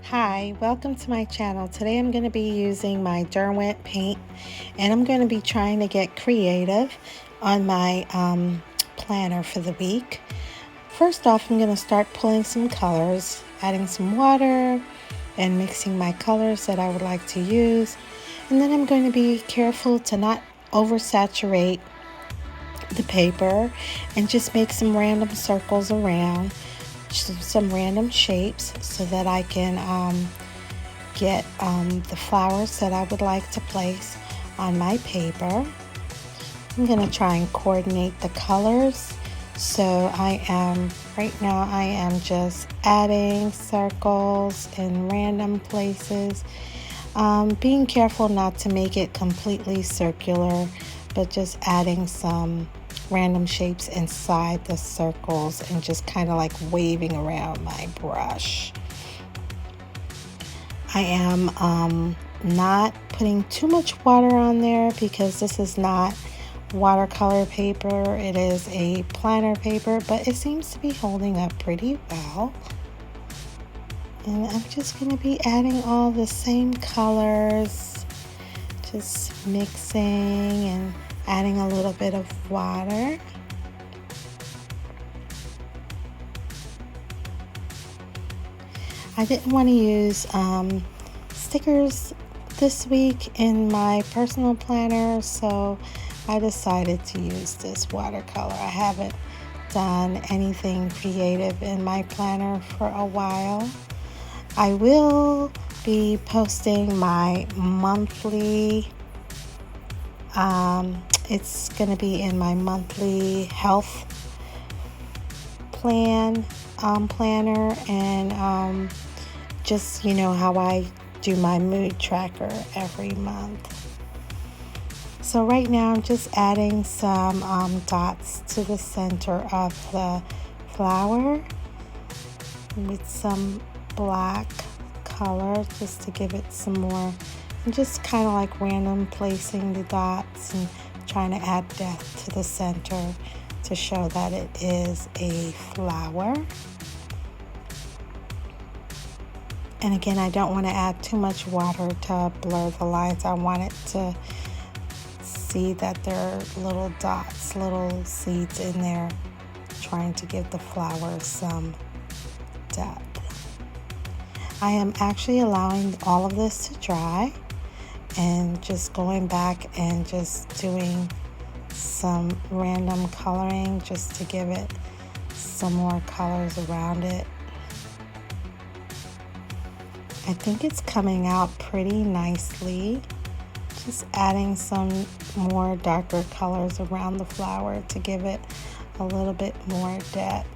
Hi, welcome to my channel. Today I'm going to be using my Derwent paint and I'm going to be trying to get creative on my planner for the week. First off, I'm going to start pulling some colors, adding some water and mixing my colors that I would like to use. And then I'm going to be careful to not oversaturate the paper and just make some random circles around, some random shapes so that I can get the flowers that I would like to place on my paper. I'm going to try and coordinate the colors. So right now I am just adding circles in random places, being careful not to make it completely circular, but just adding some random shapes inside the circles and just kind of like waving around my brush. I am not putting too much water on there because this is not watercolor paper. It is a planner paper, but it seems to be holding up pretty well. And I'm just going to be adding all the same colors, just mixing and adding a little bit of water. I didn't want to use stickers this week in my personal planner, so I decided to use this watercolor. I haven't done anything creative in my planner for a while. I will be posting my monthly, it's going to be in my monthly health planner and just how I do my mood tracker every month. So right now I'm just adding some dots to the center of the flower with some black color just to give it some more, and just kind of like random placing the dots and trying to add depth to the center to show that it is a flower. And again, I don't want to add too much water to blur the lines. I want it to see that there are little dots, little seeds in there, trying to give the flower some depth. I am actually allowing all of this to dry and just going back and just doing some random coloring just to give it some more colors around it. I think it's coming out pretty nicely. Just adding some more darker colors around the flower to give it a little bit more depth.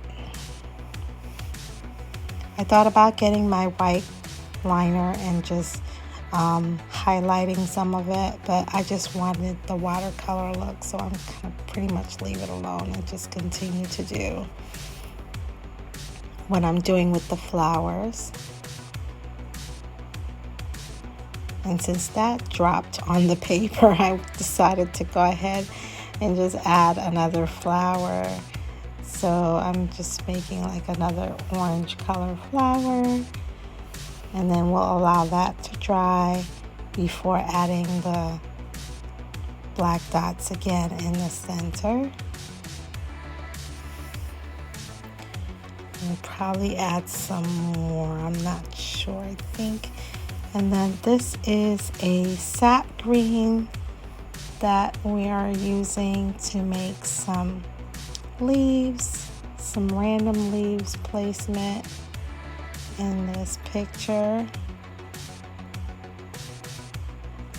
I thought about getting my white liner and just highlighting some of it, but I just wanted the watercolor look, so I'm going to pretty much leave it alone and just continue to do what I'm doing with the flowers. And since that dropped on the paper, I decided to go ahead and just add another flower. So I'm just making like another orange color flower, and then we'll allow that to dry before adding the black dots again in the center. And probably add some more, I'm not sure, I think. And then this is a sap green that we are using to make some leaves, some random leaves placement in this picture.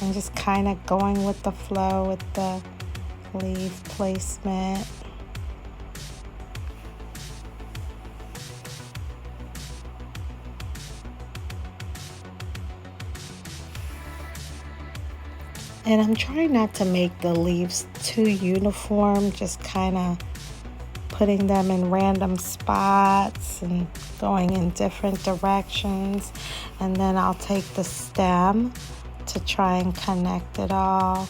And just kind of going with the flow with the leaf placement. And I'm trying not to make the leaves too uniform, just kind of putting them in random spots and going in different directions. And then I'll take the stem to try and connect it all.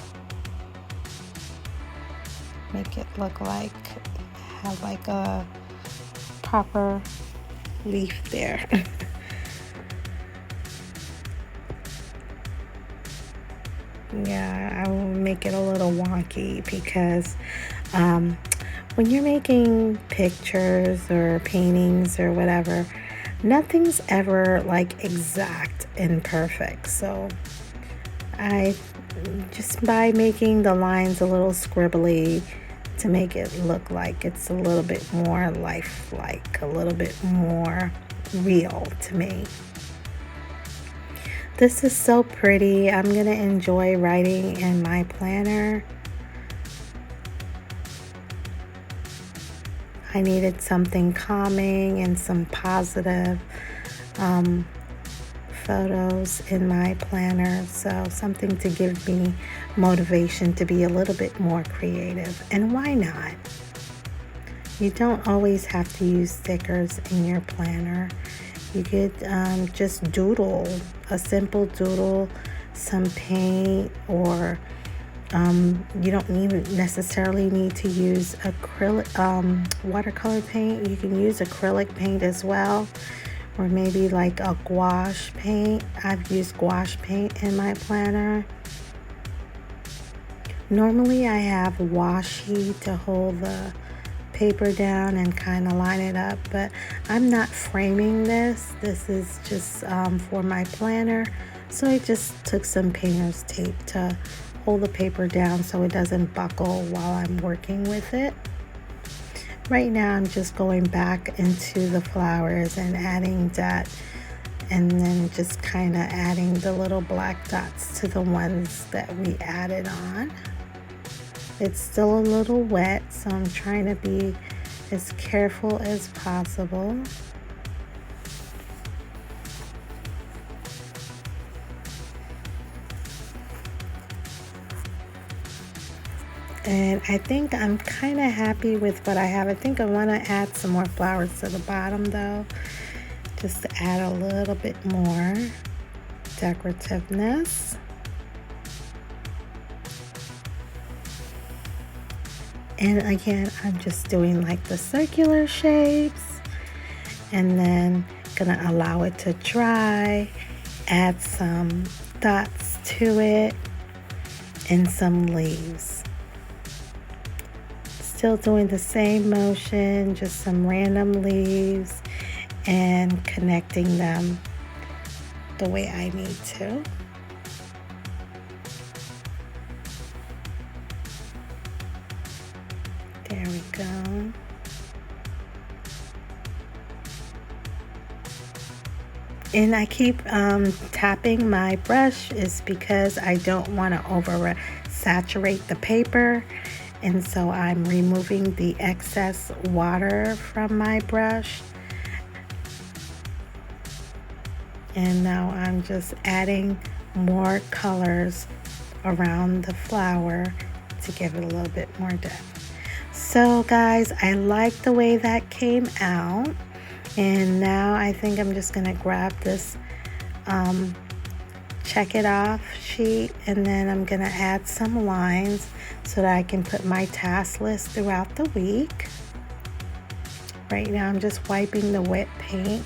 Make it look like have like a proper leaf there. Yeah, I will make it a little wonky because when you're making pictures or paintings or whatever, nothing's ever like exact and perfect. So I just by making the lines a little scribbly to make it look like it's a little bit more lifelike, a little bit more real to me. This is so pretty. I'm gonna enjoy writing in my planner. I needed something calming and some positive photos in my planner, so something to give me motivation to be a little bit more creative. And why not? You don't always have to use stickers in your planner. You could just doodle, a simple doodle, some paint, or you don't even necessarily need to use acrylic watercolor paint. You can use acrylic paint as well, or maybe like a gouache paint. I've used gouache paint in my planner. Normally I have washi to hold the paper down and kind of line it up, but I'm not framing this. This is just for my planner, so I just took some painter's tape to hold the paper down so it doesn't buckle while I'm working with it. Right now I'm just going back into the flowers and adding that, and then just kind of adding the little black dots to the ones that we added on. It's still a little wet, so I'm trying to be as careful as possible. And I think I'm kind of happy with what I have. I think I want to add some more flowers to the bottom though, just to add a little bit more decorativeness. And again, I'm just doing like the circular shapes and then gonna allow it to dry, add some dots to it and some leaves. Still doing the same motion, just some random leaves and connecting them the way I need to. There we go. And I keep tapping my brush is because I don't want to over saturate the paper, and so I'm removing the excess water from my brush. And now I'm just adding more colors around the flower to give it a little bit more depth. So guys, I like the way that came out, and now I think I'm just gonna grab this check it off sheet, and then I'm gonna add some lines so that I can put my task list throughout the week. Right now I'm just wiping the wet paint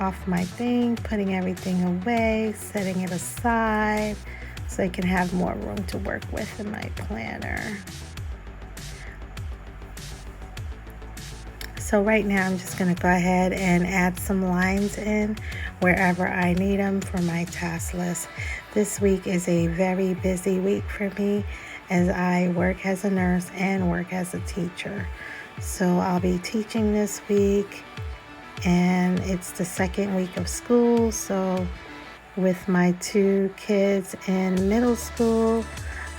off my thing, putting everything away, setting it aside so I can have more room to work with in my planner. So right now I'm just going to go ahead and add some lines in wherever I need them for my task list. This week is a very busy week for me as I work as a nurse and work as a teacher. So I'll be teaching this week, and it's the second week of school. So with my 2 kids in middle school,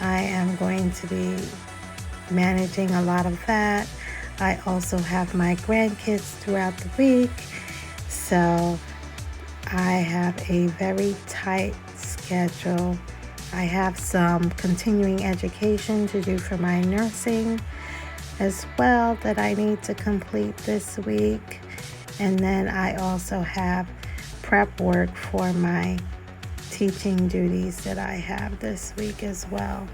I am going to be managing a lot of that. I also have my grandkids throughout the week, so I have a very tight schedule. I have some continuing education to do for my nursing as well that I need to complete this week. And then I also have prep work for my teaching duties that I have this week as well.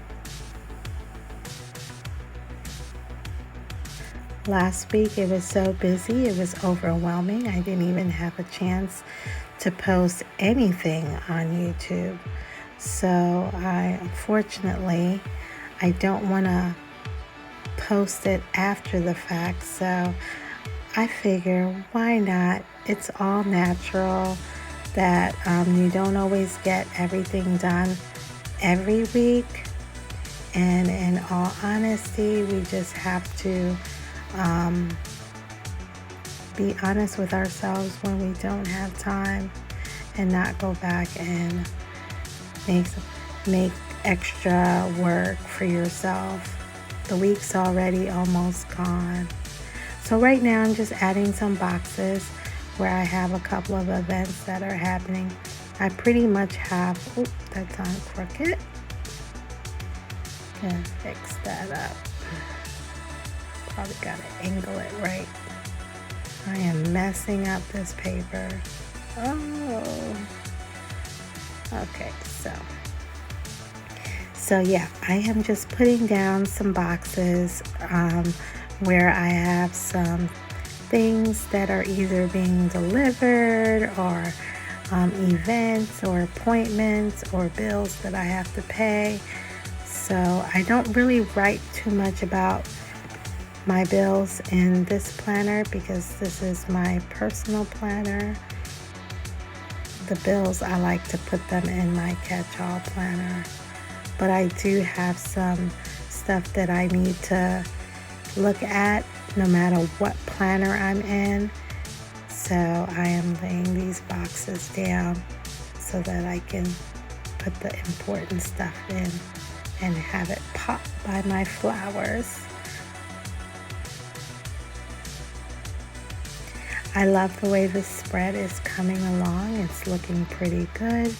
Last week it was so busy, it was overwhelming. I didn't even have a chance to post anything on YouTube. So unfortunately, I don't want to post it after the fact. So I figure, why not? It's all natural that you don't always get everything done every week. And in all honesty, we just have to be honest with ourselves when we don't have time, and not go back and make extra work for yourself. The week's already almost gone. So right now I'm just adding some boxes where I have a couple of events that are happening. I pretty much have, oh, that's on crooked. Gonna fix that up. Probably gotta angle it right. I am messing up this paper. Oh. Okay, so yeah, I am just putting down some boxes where I have some things that are either being delivered, or events or appointments or bills that I have to pay. So I don't really write too much about my bills in this planner because this is my personal planner. The bills, I like to put them in my catch-all planner. But I do have some stuff that I need to look at no matter what planner I'm in. So I am laying these boxes down so that I can put the important stuff in and have it pop by my flowers. I love the way this spread is coming along. It's looking pretty good.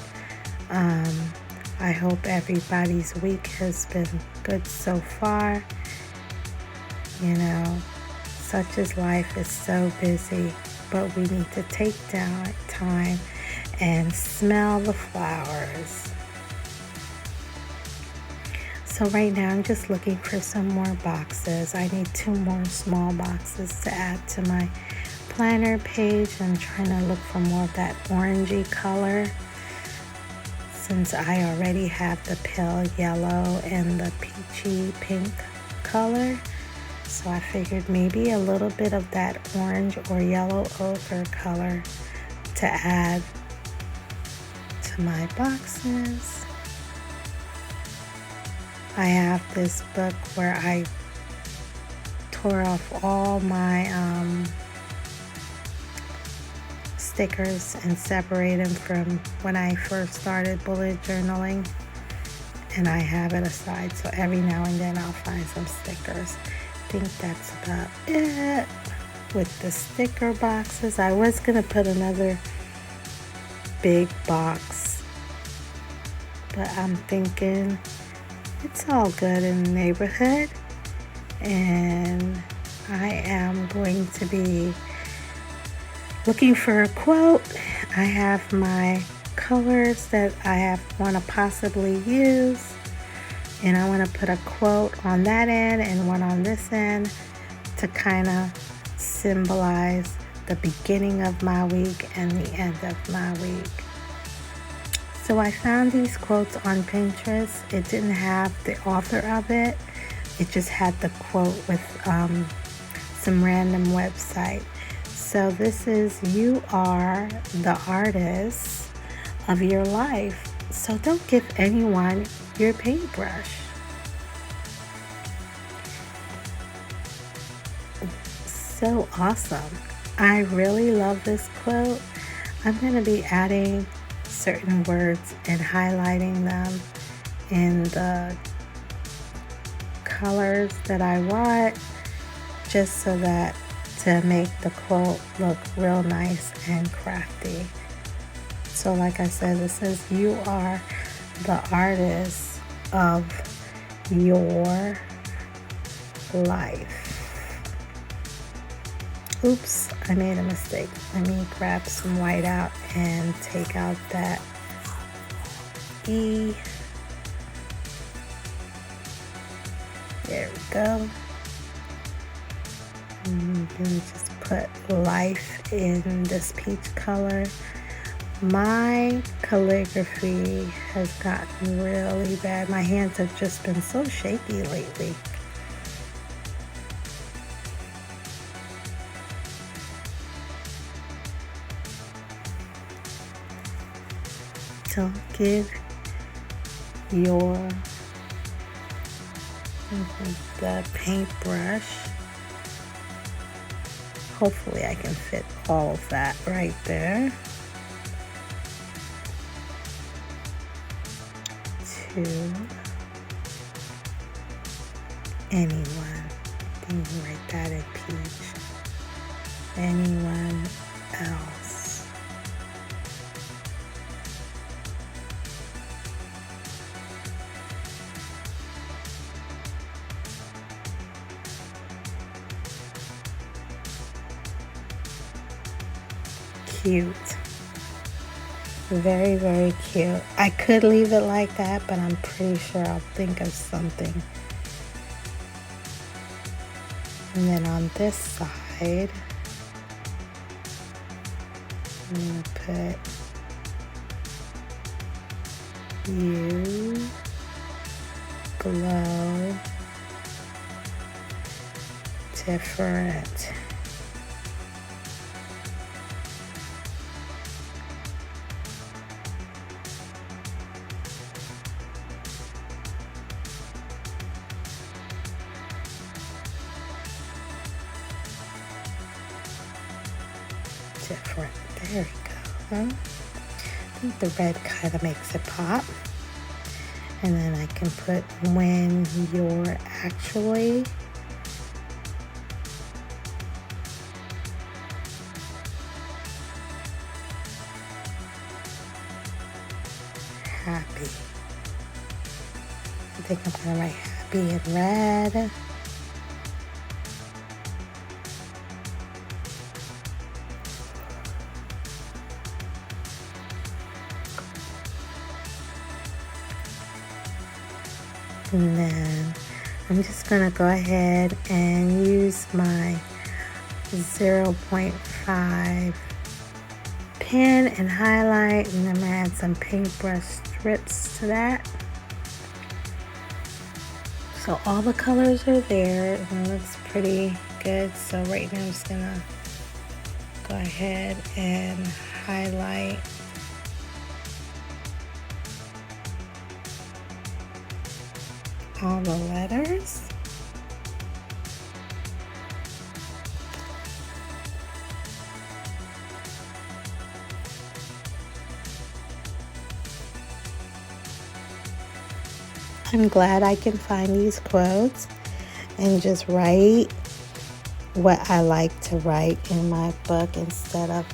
I hope everybody's week has been good so far. You know, such as life is so busy, but we need to take down time and smell the flowers. So right now I'm just looking for some more boxes. I need 2 more small boxes to add to my planner page. I'm trying to look for more of that orangey color, since I already have the pale yellow and the peachy pink color. So I figured maybe a little bit of that orange or yellow ochre color to add to my boxes. I have this book where I tore off all my stickers and separate them from when I first started bullet journaling, and I have it aside, so every now and then I'll find some stickers. I think that's about it with the sticker boxes. I was gonna put another big box, but I'm thinking it's all good in the neighborhood, and I am going to be looking for a quote. I have my colors that I want to possibly use, and I want to put a quote on that end and one on this end to kind of symbolize the beginning of my week and the end of my week. So I found these quotes on Pinterest. It didn't have the author of it. It just had the quote with some random website. So this is, you are the artist of your life. So don't give anyone your paintbrush. So awesome. I really love this quote. I'm going to be adding certain words and highlighting them in the colors that I want, just so that to make the quote look real nice and crafty. So like I said, it says, you are the artist of your life. Oops, I made a mistake. Let me grab some white out and take out that E. There we go. And then just put life in this peach color. My calligraphy has gotten really bad. My hands have just been so shaky lately. Don't give the paintbrush. Hopefully I can fit all of that right there. To anyone. You can write that in peach. Anyone else. Cute. Very, very cute. I could leave it like that, but I'm pretty sure I'll think of something. And then on this side, I'm going to put you glow different. Different. There we go. I think the red kind of makes it pop. And then I can put when you're actually happy. I think I'm going to write happy in red. And then I'm just going to go ahead and use my 0.5 pen and highlight, and I'm going to add some paintbrush strips to that. So all the colors are there, and it looks pretty good. So right now I'm just going to go ahead and highlight all the letters. I'm glad I can find these quotes and just write what I like to write in my book instead of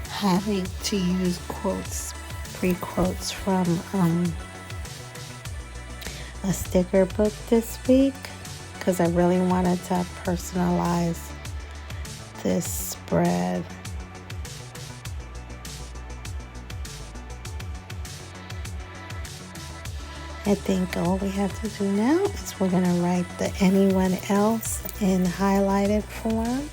having to use quotes, pre-quotes from a sticker book this week, because I really wanted to personalize this spread. I think all we have to do now is we're going to write the anyone else in highlighted form.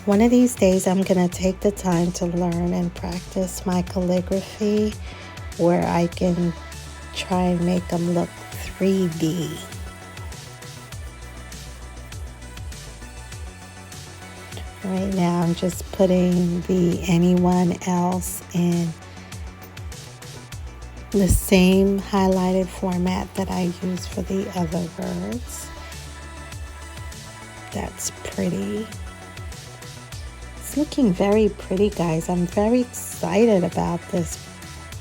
One of these days I'm going to take the time to learn and practice my calligraphy where I can try and make them look 3D. Right now I'm just putting the anyone else in the same highlighted format that I use for the other words. That's pretty. It's looking very pretty, guys. I'm very excited about this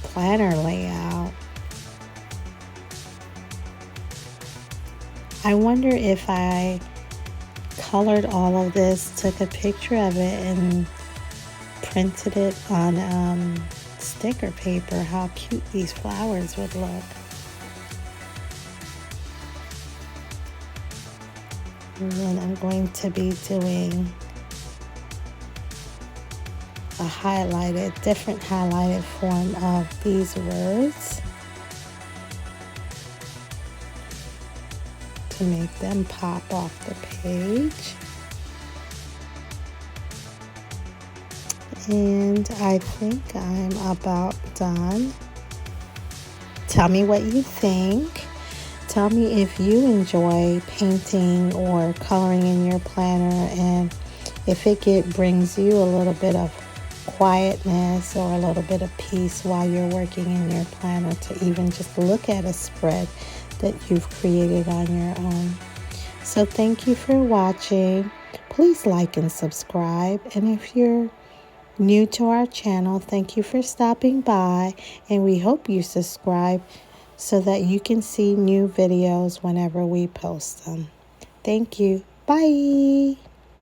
planner layout. I wonder if I colored all of this, took a picture of it, and printed it on sticker paper, how cute these flowers would look. And then I'm going to be doing a different highlighted form of these words to make them pop off the page. And I think I'm about done. Tell me what you think. Tell me if you enjoy painting or coloring in your planner, and if it brings you a little bit of quietness or a little bit of peace while you're working in your planner, to even just look at a spread that you've created on your own. So thank you for watching. Please like and subscribe. And if you're new to our channel, thank you for stopping by, and we hope you subscribe so that you can see new videos whenever we post them. Thank you. Bye.